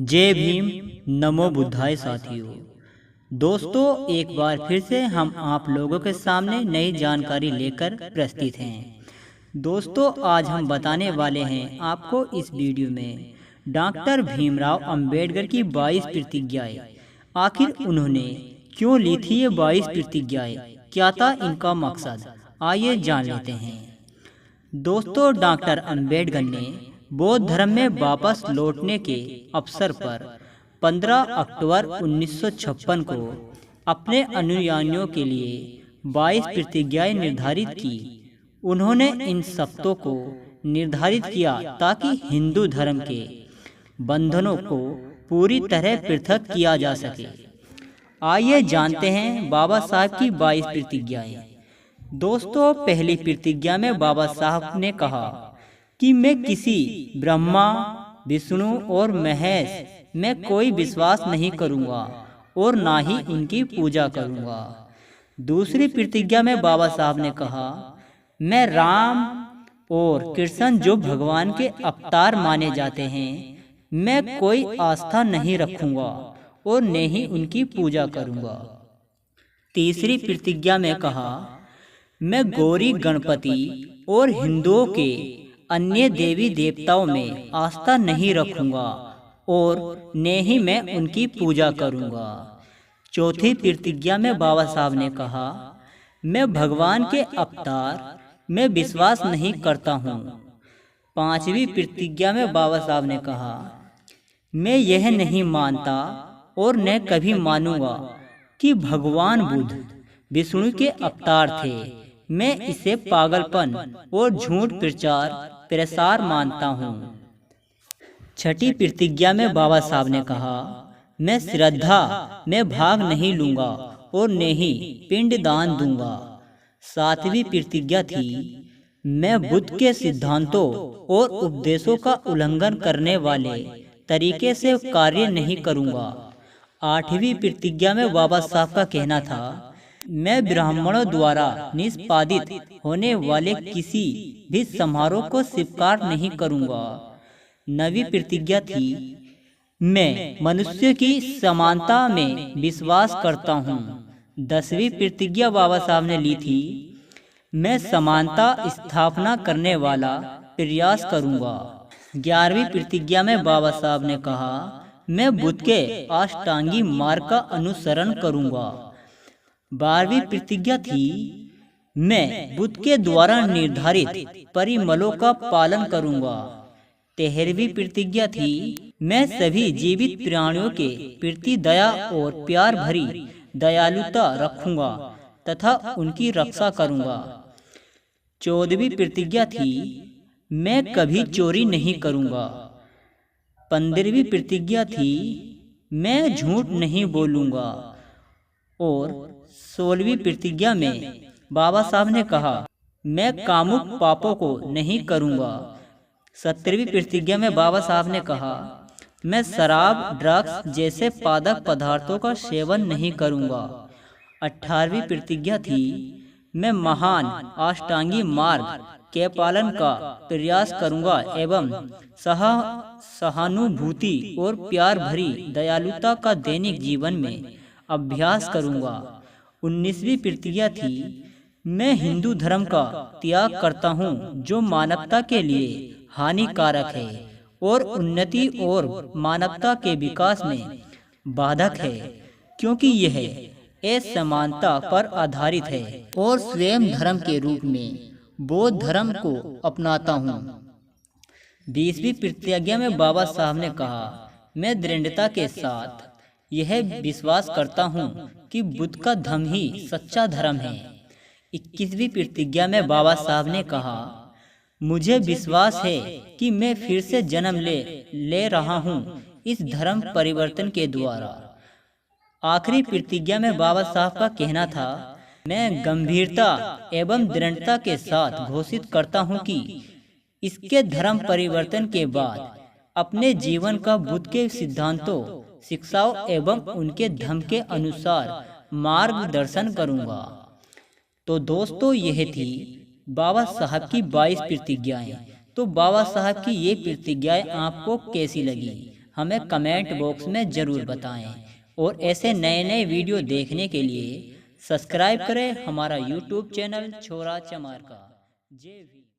जय भीम। नमो बुद्धाय साथियों। दोस्तों, एक बार फिर से हम आप लोगों के सामने नई जानकारी लेकर प्रस्तुत हैं। दोस्तों, आज हम बताने वाले हैं आपको इस वीडियो में डॉक्टर भीमराव अंबेडकर की 22 प्रतिज्ञाएं। आखिर उन्होंने क्यों ली थी ये 22 प्रतिज्ञाएं? क्या था इनका मकसद? आइए जान लेते हैं। दोस्तों, डॉक्टर अंबेडकर ने बौद्ध धर्म में वापस लौटने के अवसर पर 15 अक्टूबर 1956 को अपने अनुयायियों के लिए 22 प्रतिज्ञाएं निर्धारित की। उन्होंने इन शब्दों को निर्धारित किया ताकि हिंदू धर्म के बंधनों को पूरी तरह पृथक किया जा सके। आइए जानते हैं बाबा साहब की 22 प्रतिज्ञाएं। दोस्तों, पहली प्रतिज्ञा में बाबा साहब ने कहा कि मैं किसी ब्रह्मा, विष्णु और महेश में कोई विश्वास नहीं करूंगा और ना ही उनकी पूजा करूंगा। दूसरी प्रतिज्ञा में बाबा साहब ने कहा, मैं राम और कृष्ण जो भगवान के अवतार माने जाते हैं, मैं कोई आस्था नहीं रखूंगा और न ही उनकी पूजा करूंगा। तीसरी प्रतिज्ञा में कहा, मैं गौरी, गणपति और हिंदुओं के अन्य देवी देवताओं में आस्था नहीं रखूंगा और न ही मैं उनकी पूजा करूंगा। चौथी प्रतिज्ञा में बाबा साहब ने कहा, मैं भगवान के अवतार में विश्वास नहीं करता हूँ। पांचवी प्रतिज्ञा में बाबा साहब ने कहा, मैं यह नहीं मानता और न कभी मानूंगा कि भगवान बुद्ध विष्णु के अवतार थे। मैं इसे पागलपन और झूठ प्रसार मानता हूँ। छठी प्रतिज्ञा में बाबा साहब ने कहा, मैं श्रद्धा में भाग नहीं लूंगा और न ही पिंडदान दूंगा। सातवीं प्रतिज्ञा थी, मैं बुद्ध के सिद्धांतों और उपदेशों का उल्लंघन करने वाले तरीके से कार्य नहीं करूंगा। आठवीं प्रतिज्ञा में बाबा साहब का कहना था, मैं ब्राह्मणों द्वारा निष्पादित होने वाले किसी भी समारोह को स्वीकार नहीं करूंगा। नवीं प्रतिज्ञा थी, मैं मनुष्य की समानता में विश्वास करता हूँ। 10वीं प्रतिज्ञा बाबा साहब ने ली थी, मैं समानता स्थापना करने वाला प्रयास करूंगा। 11वीं प्रतिज्ञा में बाबा साहब ने कहा, मैं बुद्ध के अष्टांगी मार्ग का अनुसरण करूंगा। 12वीं प्रतिज्ञा थी, मैं बुद्ध के द्वारा निर्धारित परिमलों का पालन करूंगा। 13वीं प्रतिज्ञा थी, मैं सभी जीवित प्राणियों के प्रति दया और प्यार भरी दयालुता रखूंगा तथा उनकी रक्षा करूंगा। 14वीं प्रतिज्ञा थी, मैं कभी चोरी नहीं करूंगा। 15वीं प्रतिज्ञा थी, मैं झूठ नहीं बोलूंगा। और 16वीं प्रतिज्ञा में बाबा साहब ने कहा, मैं कामुक पापों को नहीं करूंगा। 17वीं प्रतिज्ञा में बाबा साहब ने कहा, मैं शराब, ड्रग्स जैसे मादक पदार्थों का सेवन नहीं करूंगा। 18वीं प्रतिज्ञा थी, मैं महान अष्टांगी मार्ग के पालन का प्रयास करूंगा एवं सहानुभूति और प्यार भरी दयालुता का दैनिक जीवन में अभ्यास करूंगा। 19वीं प्रतिज्ञा थी, मैं हिंदू धर्म का त्याग करता हूं जो मानवता के लिए हानिकारक है और उन्नति और मानवता के विकास में बाधक है, क्योंकि यह असमानता पर आधारित है और स्वयं धर्म के रूप में बौद्ध धर्म को अपनाता हूँ। 20वीं प्रतिज्ञा में बाबा साहब ने कहा, मैं दृढ़ता के साथ यह विश्वास करता हूँ कि बुद्ध का धर्म ही सच्चा धर्म है। 21वीं प्रतिज्ञा में बाबा साहब ने कहा, मुझे विश्वास है कि मैं फिर से जन्म ले रहा हूँ इस धर्म परिवर्तन के द्वारा। आखिरी प्रतिज्ञा में बाबा साहब का कहना था, मैं गंभीरता एवं दृढ़ता के साथ घोषित करता हूँ कि इसके धर्म परिवर्तन के बाद अपने जीवन का बुद्ध के सिद्धांतों, शिक्षाओं एवं उनके धर्म के अनुसार मार्गदर्शन करूंगा। तो दोस्तों, यह थी बाबा साहब की 22 प्रतिज्ञाएं। तो बाबा साहब की ये प्रतिज्ञाएं आपको कैसी लगी, हमें कमेंट बॉक्स में ज़रूर बताएं। और ऐसे नए नए वीडियो देखने के लिए सब्सक्राइब करें हमारा यूट्यूब चैनल छोरा चमार का। जय भीम।